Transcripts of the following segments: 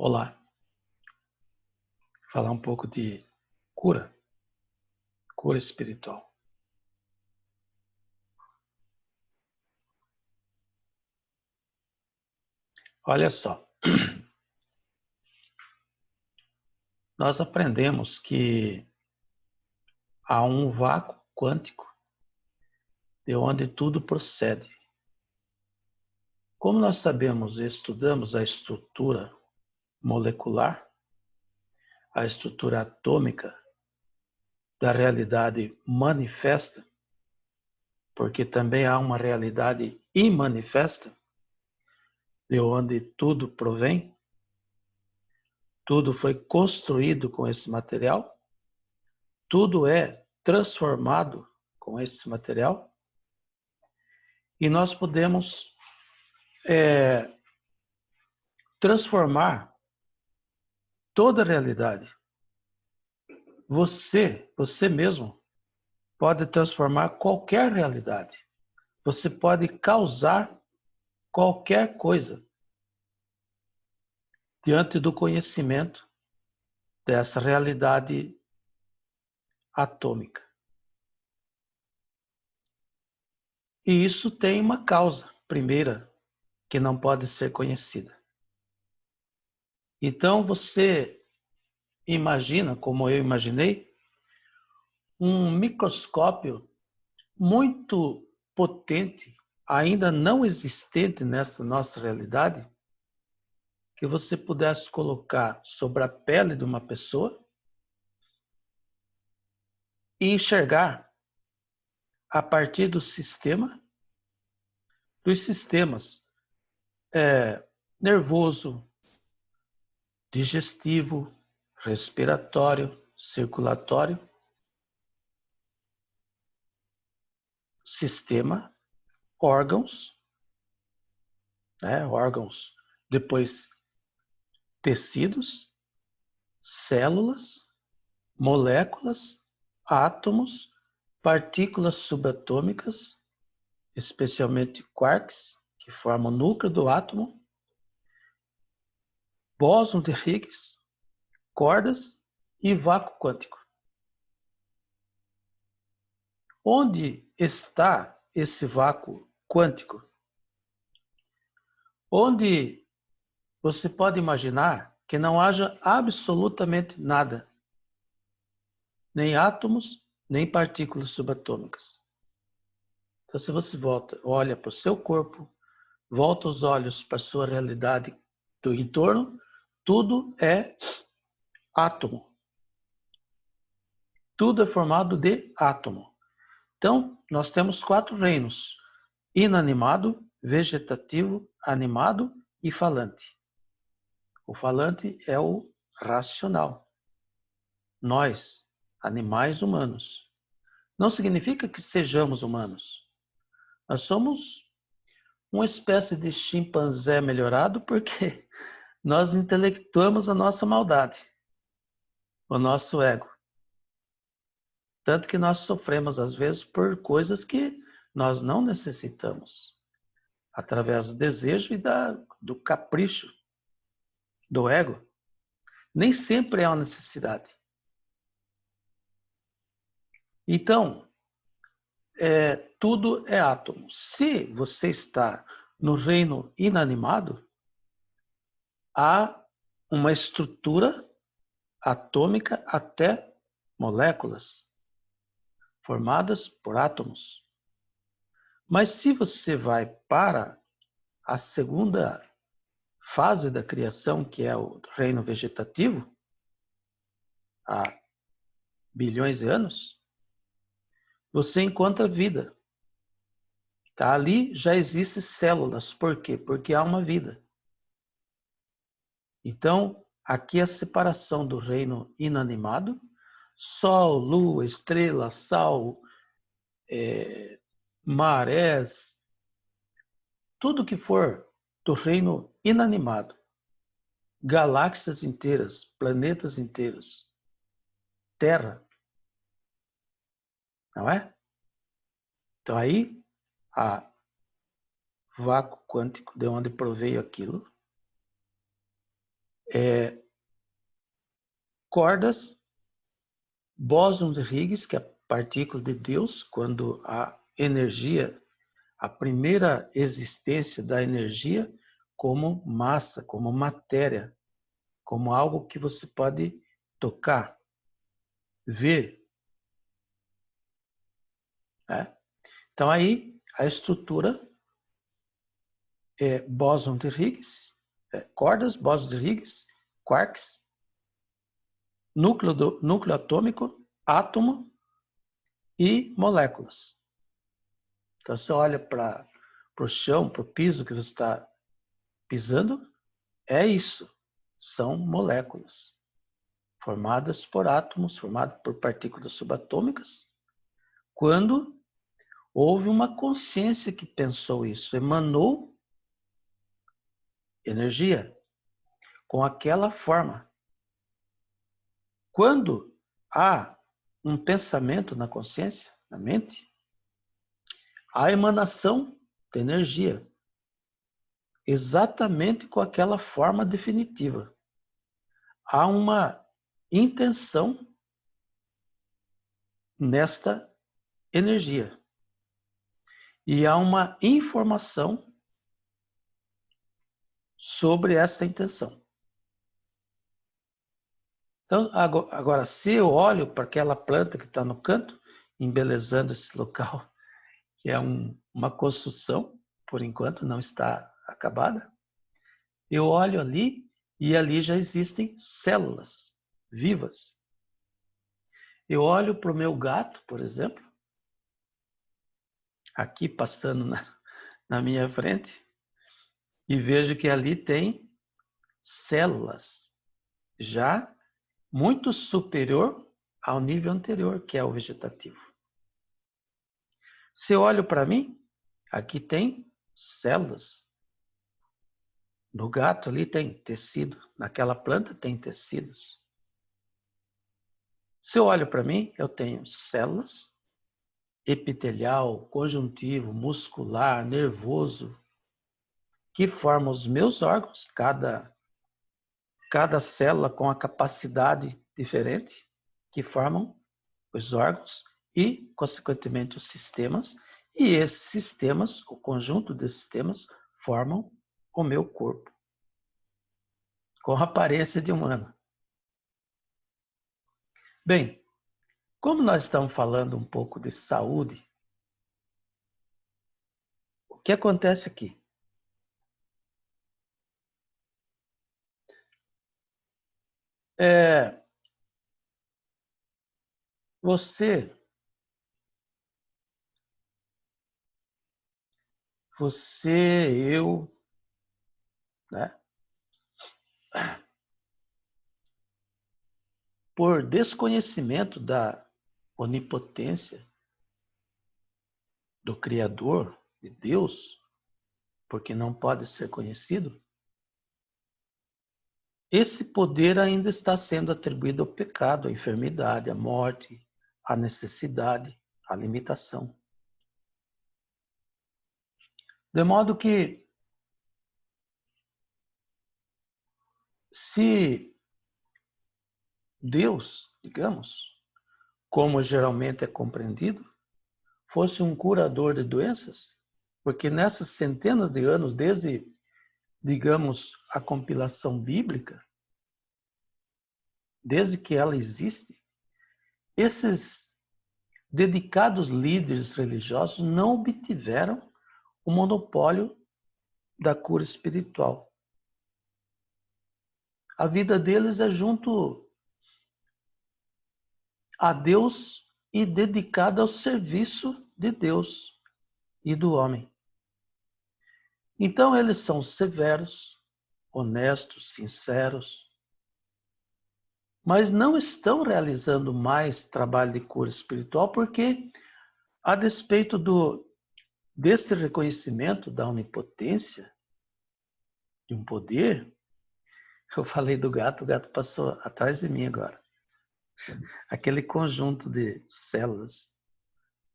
Olá, falar um pouco de cura espiritual. Olha só, nós aprendemos que há um vácuo quântico de onde tudo procede. Como nós sabemos e estudamos a estrutura molecular, a estrutura atômica da realidade manifesta, porque também há uma realidade imanifesta, de onde tudo provém, tudo foi construído com esse material, tudo é transformado com esse material, e nós podemos transformar toda a realidade. Você mesmo, pode transformar qualquer realidade. Você pode causar qualquer coisa diante do conhecimento dessa realidade atômica. E isso tem uma causa primeira que não pode ser conhecida. Então você imagina, como eu imaginei, um microscópio muito potente, ainda não existente nessa nossa realidade, que você pudesse colocar sobre a pele de uma pessoa e enxergar a partir do sistema, dos sistemas nervoso, digestivo, respiratório, circulatório, sistema, órgãos, órgãos, depois tecidos, células, moléculas, átomos, partículas subatômicas, especialmente quarks, que formam o núcleo do átomo, bóson de Higgs, cordas e vácuo quântico. Onde está esse vácuo quântico? Onde você pode imaginar que não haja absolutamente nada, nem átomos, nem partículas subatômicas. Então, se você olha para o seu corpo, volta os olhos para a sua realidade do entorno, tudo é átomo. Tudo é formado de átomo. Então, nós temos 4 reinos: inanimado, vegetativo, animado e falante. O falante é o racional. Nós, animais humanos. Não significa que sejamos humanos. Nós somos uma espécie de chimpanzé melhorado porque nós intelectuamos a nossa maldade, o nosso ego. Tanto que nós sofremos, às vezes, por coisas que nós não necessitamos, através do desejo e do capricho do ego. Nem sempre é uma necessidade. Então, tudo é átomo. Se você está no reino inanimado, há uma estrutura atômica até moléculas, formadas por átomos. Mas se você vai para a segunda fase da criação, que é o reino vegetativo, há bilhões de anos, você encontra vida. Tá? Ali já existem células. Por quê? Porque há uma vida. Então, aqui é a separação do reino inanimado, sol, lua, estrela, sal, marés, tudo que for do reino inanimado, galáxias inteiras, planetas inteiros, Terra, não é? Então aí, há vácuo quântico de onde proveio aquilo, cordas, bóson de Higgs, que é a partícula de Deus, quando a energia, a primeira existência da energia como massa, como matéria, como algo que você pode tocar, ver. Né? Então aí a estrutura é bóson de Higgs, cordas, bóson de Higgs, quarks, núcleo atômico, átomo e moléculas. Então você olha para o chão, para o piso que você está pisando, é isso. São moléculas formadas por átomos, formadas por partículas subatômicas, quando houve uma consciência que pensou isso, emanou energia com aquela forma. Quando há um pensamento na consciência, na mente, há emanação de energia, exatamente com aquela forma definitiva. Há uma intenção nesta energia. E há uma informação sobre essa intenção. Então, agora, se eu olho para aquela planta que está no canto, embelezando esse local, que é uma construção, por enquanto não está acabada, eu olho ali e ali já existem células vivas. Eu olho para o meu gato, por exemplo, aqui passando na minha frente, e vejo que ali tem células já muito superior ao nível anterior, que é o vegetativo. Se eu olho para mim, aqui tem células. No gato ali tem tecido, naquela planta tem tecidos. Se eu olho para mim, eu tenho células, epitelial, conjuntivo, muscular, nervoso, que formam os meus órgãos, cada célula com a capacidade diferente, que formam os órgãos e, consequentemente, os sistemas. E esses sistemas, o conjunto desses sistemas, formam o meu corpo, com a aparência de humano. Bem, como nós estamos falando um pouco de saúde, o que acontece aqui? Você, eu, né? Por desconhecimento da onipotência do Criador, de Deus, porque não pode ser conhecido, esse poder ainda está sendo atribuído ao pecado, à enfermidade, à morte, à necessidade, à limitação. De modo que, se Deus, digamos, como geralmente é compreendido, fosse um curador de doenças, porque nessas centenas de anos, desde, digamos, a compilação bíblica, desde que ela existe, esses dedicados líderes religiosos não obtiveram o monopólio da cura espiritual. A vida deles é junto a Deus e dedicada ao serviço de Deus e do homem. Então eles são severos, honestos, sinceros, mas não estão realizando mais trabalho de cura espiritual porque, a despeito desse reconhecimento da onipotência, de um poder, eu falei do gato, o gato passou atrás de mim agora. Aquele conjunto de células,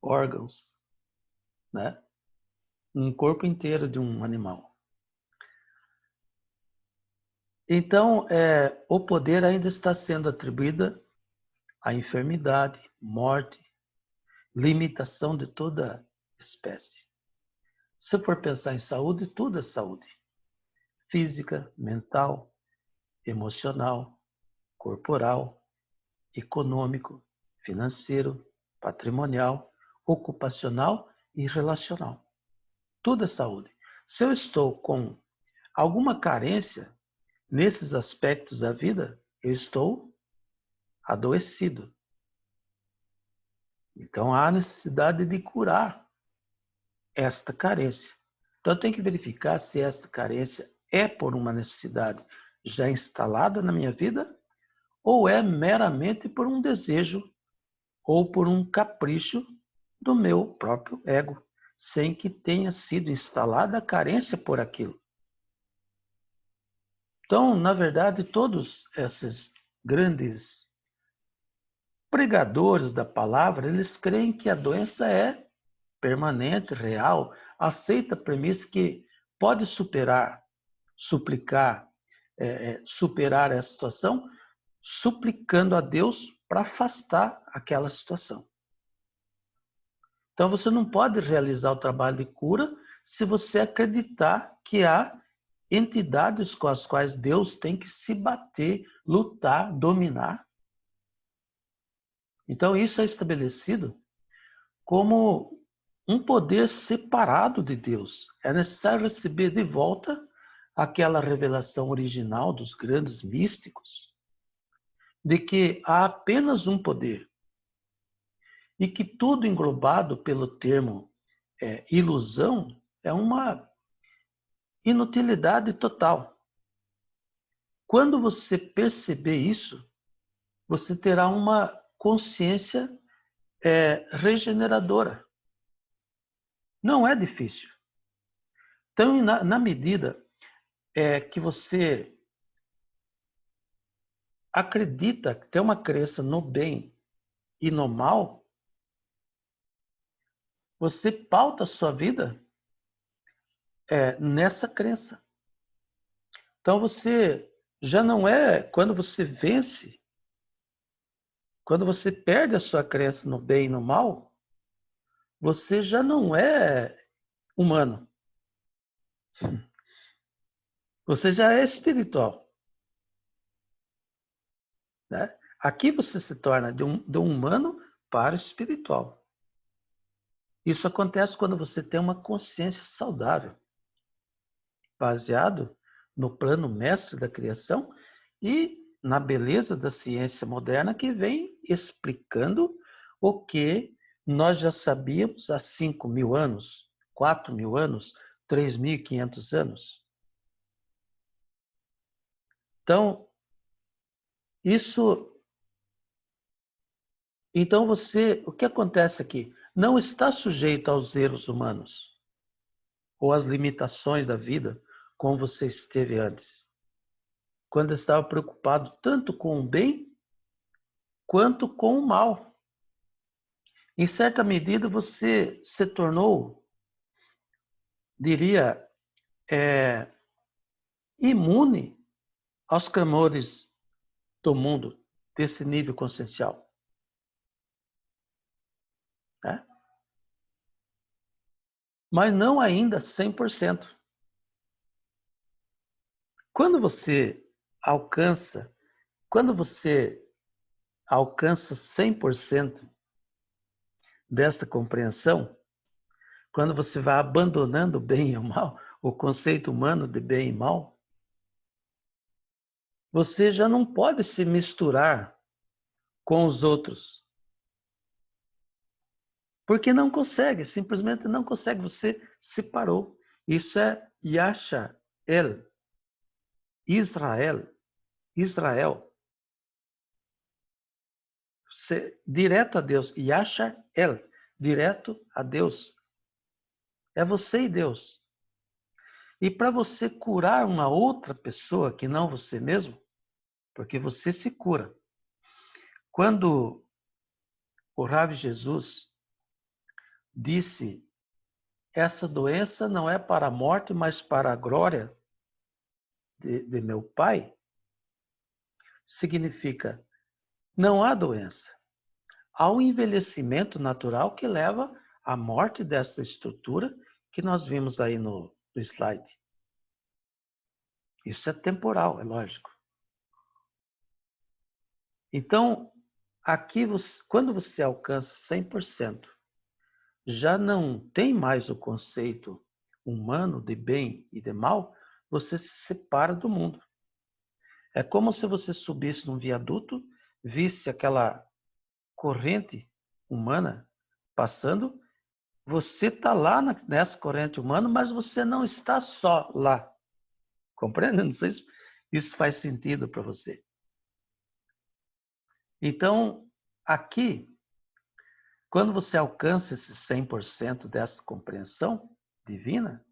órgãos, né? Um corpo inteiro de um animal. Então, o poder ainda está sendo atribuído à enfermidade, morte, limitação de toda espécie. Se for pensar em saúde, tudo é saúde. Física, mental, emocional, corporal, econômico, financeiro, patrimonial, ocupacional e relacional. Tudo é saúde. Se eu estou com alguma carência nesses aspectos da vida, eu estou adoecido. Então há necessidade de curar esta carência. Então eu tenho que verificar se esta carência é por uma necessidade já instalada na minha vida ou é meramente por um desejo ou por um capricho do meu próprio ego, sem que tenha sido instalada a carência por aquilo. Então, na verdade, todos esses grandes pregadores da palavra, eles creem que a doença é permanente, real, aceita a premissa que pode superar, suplicar, superar essa situação, suplicando a Deus para afastar aquela situação. Então você não pode realizar o trabalho de cura se você acreditar que há entidades com as quais Deus tem que se bater, lutar, dominar. Então isso é estabelecido como um poder separado de Deus. É necessário receber de volta aquela revelação original dos grandes místicos, de que há apenas um poder e que tudo englobado pelo termo ilusão é uma inutilidade total. Quando você perceber isso, você terá uma consciência regeneradora. Não é difícil. Então, na medida que você acredita, tem uma crença no bem e no mal, você pauta a sua vida nessa crença. Então você já não é, quando você vence, quando você perde a sua crença no bem e no mal, você já não é humano. Você já é espiritual. Né? Aqui você se torna de um humano para o espiritual. Isso acontece quando você tem uma consciência saudável, baseado no plano mestre da criação e na beleza da ciência moderna que vem explicando o que nós já sabíamos há 5.000 anos, 4.000 anos, 3.500 anos. Então, o que acontece aqui? Não está sujeito aos erros humanos ou às limitações da vida como você esteve antes, quando estava preocupado tanto com o bem quanto com o mal. Em certa medida, você se tornou, diria, imune aos clamores do mundo desse nível consciencial. Né? Mas não ainda 100%. Quando você alcança, quando você alcança 100% dessa compreensão, quando você vai abandonando o bem e o mal, o conceito humano de bem e mal, você já não pode se misturar com os outros. Porque não consegue, simplesmente não consegue, você separou. Isso é Yasha El, Israel, Israel. Direto a Deus, Yasha El, direto a Deus. É você e Deus. E para você curar uma outra pessoa que não você mesmo, porque você se cura. Quando o Rav Jesus disse: essa doença não é para a morte, mas para a glória de meu Pai, significa não há doença. Há um envelhecimento natural que leva à morte dessa estrutura que nós vimos aí no slide. Isso é temporal, é lógico. Então, aqui, quando você alcança 100%, já não tem mais o conceito humano de bem e de mal, você se separa do mundo. É como se você subisse num viaduto, visse aquela corrente humana passando, você está lá nessa corrente humana, mas você não está só lá. Compreende? Não sei se isso faz sentido para você. Então, aqui, quando você alcança esse 100% dessa compreensão divina,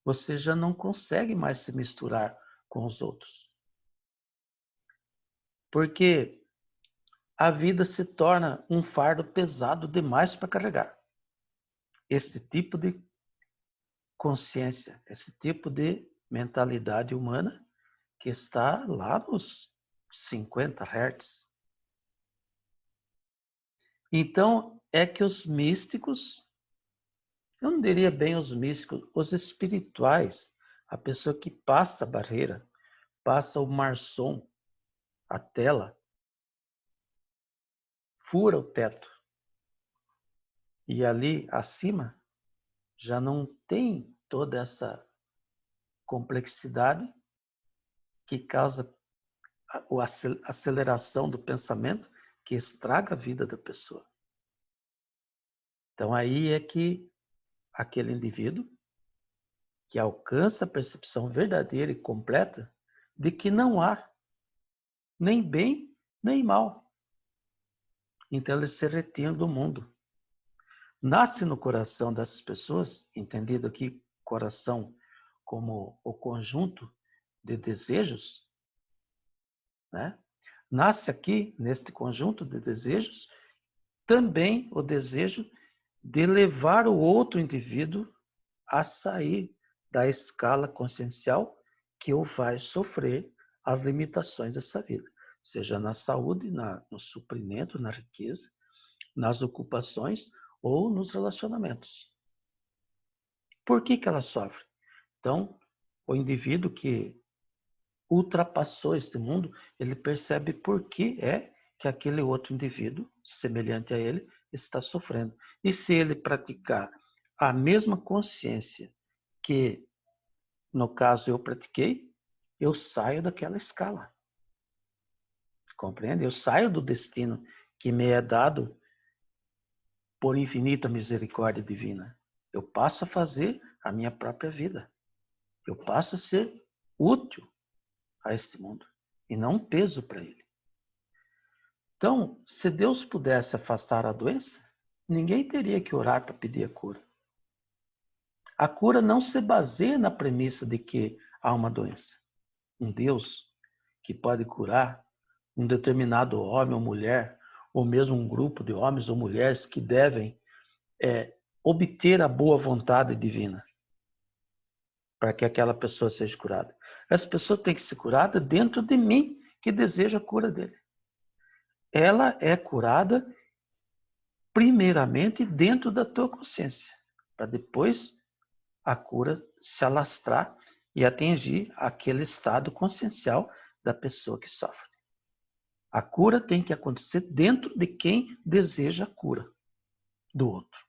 você já não consegue mais se misturar com os outros. Porque a vida se torna um fardo pesado demais para carregar. Esse tipo de consciência, esse tipo de mentalidade humana que está lá nos 50 Hz. Então, é que os místicos, eu não diria bem os místicos, os espirituais, a pessoa que passa a barreira, passa o marsom, a tela, fura o teto, e ali acima já não tem toda essa complexidade que causa a aceleração do pensamento que estraga a vida da pessoa. Então aí é que aquele indivíduo que alcança a percepção verdadeira e completa de que não há nem bem nem mal. Então ele se retira do mundo. Nasce no coração dessas pessoas, entendido aqui coração como o conjunto de desejos, né? Nasce aqui, neste conjunto de desejos, também o desejo de levar o outro indivíduo a sair da escala consciencial que o faz sofrer as limitações dessa vida, seja na saúde, no suprimento, na riqueza, nas ocupações ou nos relacionamentos. Por que ela sofre? Então, o indivíduo que ultrapassou este mundo, ele percebe por que é que aquele outro indivíduo, semelhante a ele, está sofrendo. E se ele praticar a mesma consciência que, no caso, eu pratiquei, eu saio daquela escala. Compreende? Eu saio do destino que me é dado por infinita misericórdia divina. Eu passo a fazer a minha própria vida. Eu passo a ser útil a este mundo e não um peso para ele. Então, se Deus pudesse afastar a doença, ninguém teria que orar para pedir a cura. A cura não se baseia na premissa de que há uma doença. Um Deus que pode curar um determinado homem ou mulher, ou mesmo um grupo de homens ou mulheres que devem obter a boa vontade divina para que aquela pessoa seja curada. Essa pessoa tem que ser curada dentro de mim, que deseja a cura dele. Ela é curada primeiramente dentro da tua consciência, para depois a cura se alastrar e atingir aquele estado consciencial da pessoa que sofre. A cura tem que acontecer dentro de quem deseja a cura do outro.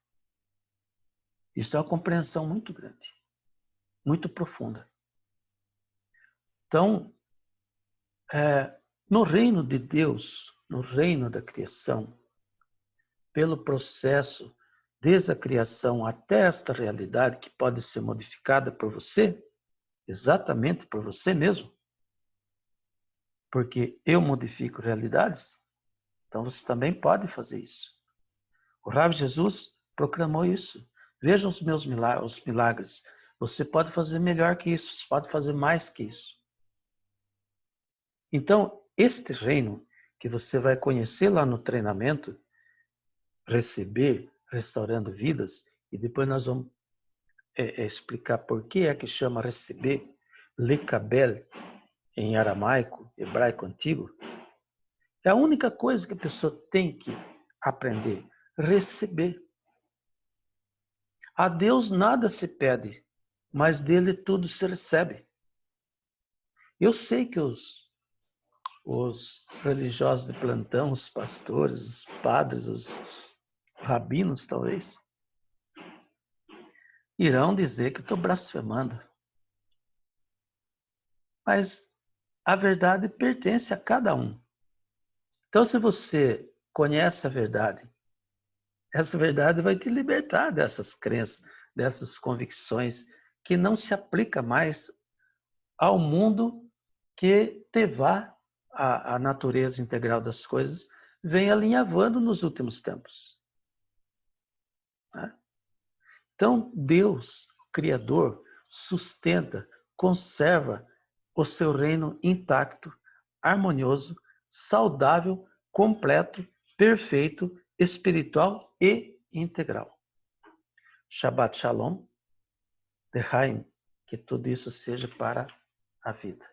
Isso é uma compreensão muito grande, muito profunda. Então, no reino de Deus, no reino da criação, pelo processo desde a criação até esta realidade que pode ser modificada por você, exatamente por você mesmo, porque eu modifico realidades, então você também pode fazer isso. O Rabi Jesus proclamou isso. Vejam os meus milagres. Você pode fazer melhor que isso, você pode fazer mais que isso. Então, este reino que você vai conhecer lá no treinamento, receber, restaurando vidas, e depois nós vamos explicar por que é que chama receber, lekabel, em aramaico, hebraico antigo, É a única coisa que a pessoa tem que aprender, receber. A Deus nada se pede, mas dele tudo se recebe. Eu sei que os religiosos de plantão, os pastores, os padres, os rabinos, talvez, irão dizer que estou blasfemando. Mas a verdade pertence a cada um. Então, se você conhece a verdade, essa verdade vai te libertar dessas crenças, dessas convicções que não se aplica mais ao mundo que Tevá, a natureza integral das coisas, vem alinhavando nos últimos tempos. Então, Deus, o Criador, sustenta, conserva o seu reino intacto, harmonioso, saudável, completo, perfeito, espiritual e integral. Shabbat Shalom, Lechaim, que tudo isso seja para a vida.